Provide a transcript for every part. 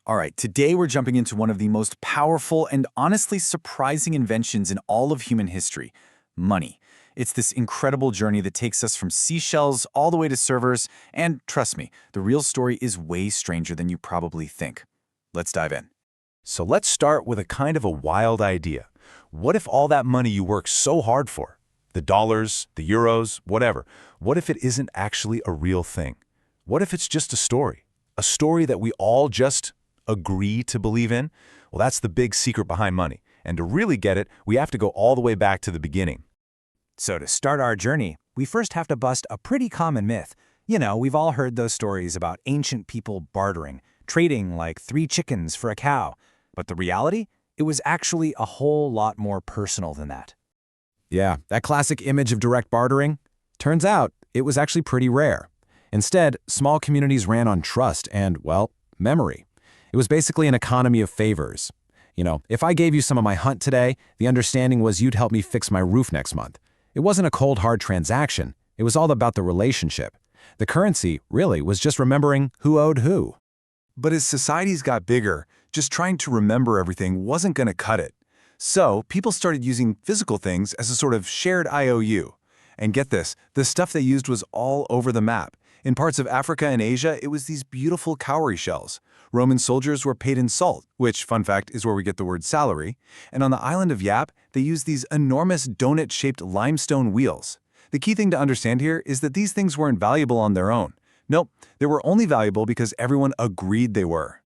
All right, today we're jumping into one of the most powerful and honestly surprising inventions in all of human history, money. It's this incredible journey that takes us from seashells all the way to servers, and trust me, the real story is way stranger than you probably think. Let's dive in. So let's start with a kind of a wild idea. What if all that money you work so hard for, the dollars, the euros, whatever, what if it isn't actually a real thing? What if it's just a story? A story that we all just agree to believe in? Well, that's the big secret behind money. And to really get it, we have to go all the way back to the beginning. So to start our journey, we first have to bust a pretty common myth. We've all heard those stories about ancient people bartering, trading like 3 chickens for a cow. But the reality? It was actually a whole lot more personal than that. Yeah, that classic image of direct bartering? Turns out, it was actually pretty rare. Instead, small communities ran on trust and, well, memory. It was basically an economy of favors. If I gave you some of my hunt today, the understanding was you'd help me fix my roof next month. It wasn't a cold, hard transaction. It was all about the relationship. The currency, really, was just remembering who owed who. But as societies got bigger, just trying to remember everything wasn't going to cut it. So people started using physical things as a sort of shared IOU. And get this, the stuff they used was all over the map. In parts of Africa and Asia, it was these beautiful cowrie shells. Roman soldiers were paid in salt, which, fun fact, is where we get the word salary. And on the island of Yap, they used these enormous donut-shaped limestone wheels. The key thing to understand here is that these things weren't valuable on their own. Nope, they were only valuable because everyone agreed they were.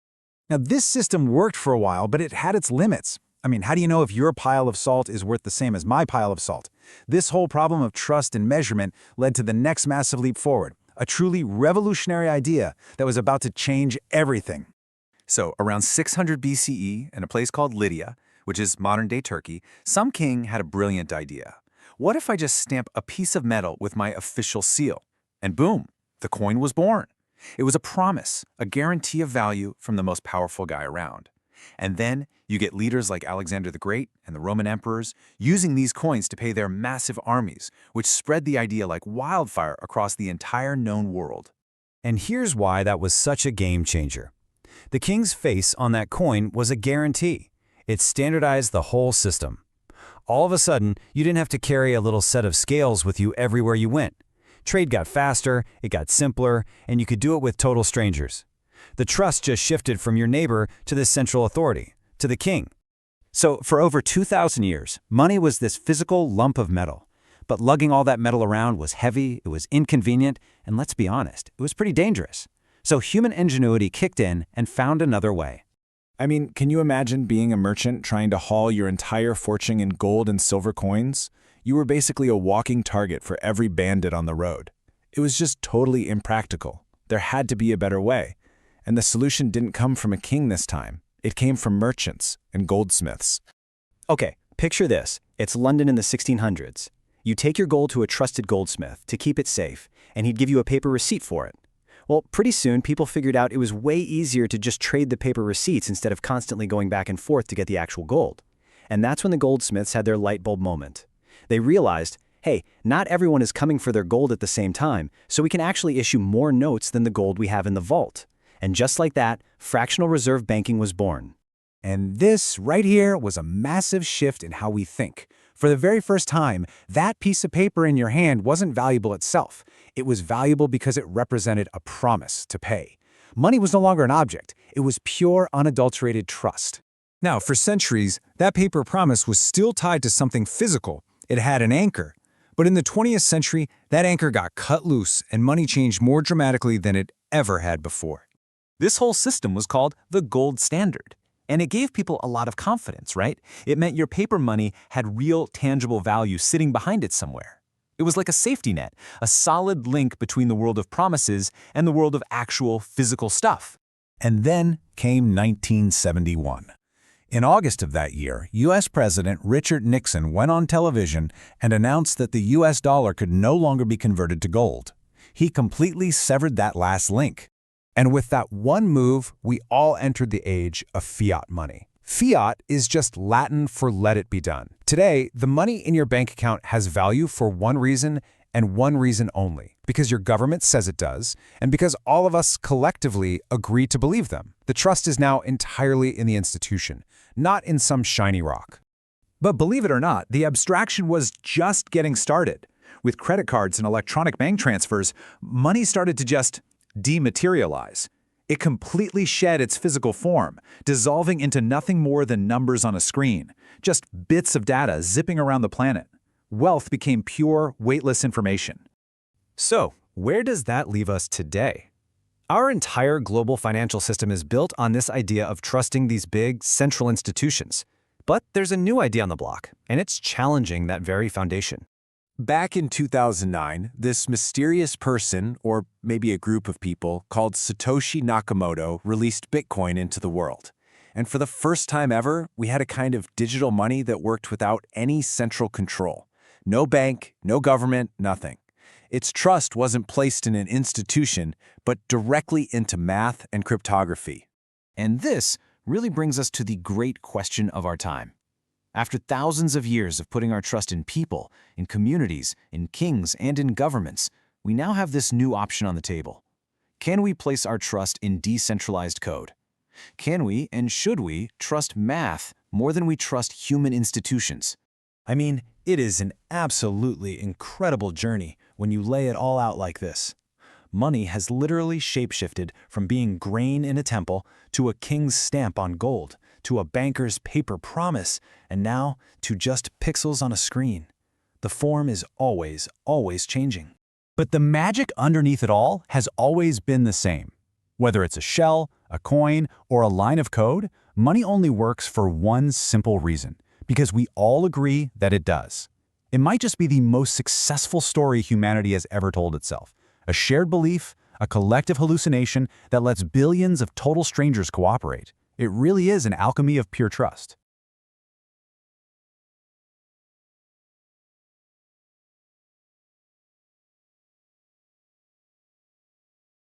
Now, this system worked for a while, but it had its limits. How do you know if your pile of salt is worth the same as my pile of salt? This whole problem of trust and measurement led to the next massive leap forward, a truly revolutionary idea that was about to change everything. So, around 600 BCE, in a place called Lydia, which is modern-day Turkey, some king had a brilliant idea. What if I just stamp a piece of metal with my official seal? And boom, the coin was born. It was a promise, a guarantee of value from the most powerful guy around. And then you get leaders like Alexander the Great and the Roman emperors using these coins to pay their massive armies, which spread the idea like wildfire across the entire known world. And here's why that was such a game changer. The king's face on that coin was a guarantee. It standardized the whole system. All of a sudden, you didn't have to carry a little set of scales with you everywhere you went. Trade got faster, it got simpler, and you could do it with total strangers. The trust just shifted from your neighbor to this central authority, to the king. So for over 2,000 years, money was this physical lump of metal. But lugging all that metal around was heavy, it was inconvenient, and let's be honest, it was pretty dangerous. So human ingenuity kicked in and found another way. Can you imagine being a merchant trying to haul your entire fortune in gold and silver coins? You were basically a walking target for every bandit on the road. It was just totally impractical. There had to be a better way. And the solution didn't come from a king this time. It came from merchants and goldsmiths. Okay, picture this. It's London in the 1600s. You take your gold to a trusted goldsmith to keep it safe, and he'd give you a paper receipt for it. Well, pretty soon, people figured out it was way easier to just trade the paper receipts instead of constantly going back and forth to get the actual gold. And that's when the goldsmiths had their light bulb moment. They realized, hey, not everyone is coming for their gold at the same time, so we can actually issue more notes than the gold we have in the vault. And just like that, fractional reserve banking was born. And this right here was a massive shift in how we think. For the very first time, that piece of paper in your hand wasn't valuable itself. It was valuable because it represented a promise to pay. Money was no longer an object. It was pure, unadulterated trust. Now, for centuries, that paper promise was still tied to something physical. It had an anchor. But in the 20th century, that anchor got cut loose and money changed more dramatically than it ever had before. This whole system was called the gold standard. And it gave people a lot of confidence, right? It meant your paper money had real, tangible value sitting behind it somewhere. It was like a safety net, a solid link between the world of promises and the world of actual physical stuff. And then came 1971. In August of that year, U.S. President Richard Nixon went on television and announced that the U.S. dollar could no longer be converted to gold. He completely severed that last link. And with that one move, we all entered the age of fiat money. Fiat is just Latin for let it be done. Today, the money in your bank account has value for one reason And one reason only, because your government says it does, and because all of us collectively agree to believe them. The trust is now entirely in the institution, not in some shiny rock. But believe it or not, the abstraction was just getting started. With credit cards and electronic bank transfers, money started to just dematerialize. It completely shed its physical form, dissolving into nothing more than numbers on a screen, just bits of data zipping around the planet. Wealth became pure, weightless information. So, where does that leave us today? Our entire global financial system is built on this idea of trusting these big, central institutions. But there's a new idea on the block, and it's challenging that very foundation. Back in 2009, this mysterious person, or maybe a group of people, called Satoshi Nakamoto released Bitcoin into the world. And for the first time ever, we had a kind of digital money that worked without any central control. No bank, no government, nothing. Its trust wasn't placed in an institution, but directly into math and cryptography. And this really brings us to the great question of our time. After thousands of years of putting our trust in people, in communities, in kings, and in governments, we now have this new option on the table. Can we place our trust in decentralized code? Can we, and should we, trust math more than we trust human institutions? I mean, it is an absolutely incredible journey when you lay it all out like this. Money has literally shapeshifted from being grain in a temple to a king's stamp on gold, to a banker's paper promise, and now to just pixels on a screen. The form is always, always changing. But the magic underneath it all has always been the same. Whether it's a shell, a coin, or a line of code, money only works for one simple reason, because we all agree that it does. It might just be the most successful story humanity has ever told itself. A shared belief, a collective hallucination that lets billions of total strangers cooperate. It really is an alchemy of pure trust.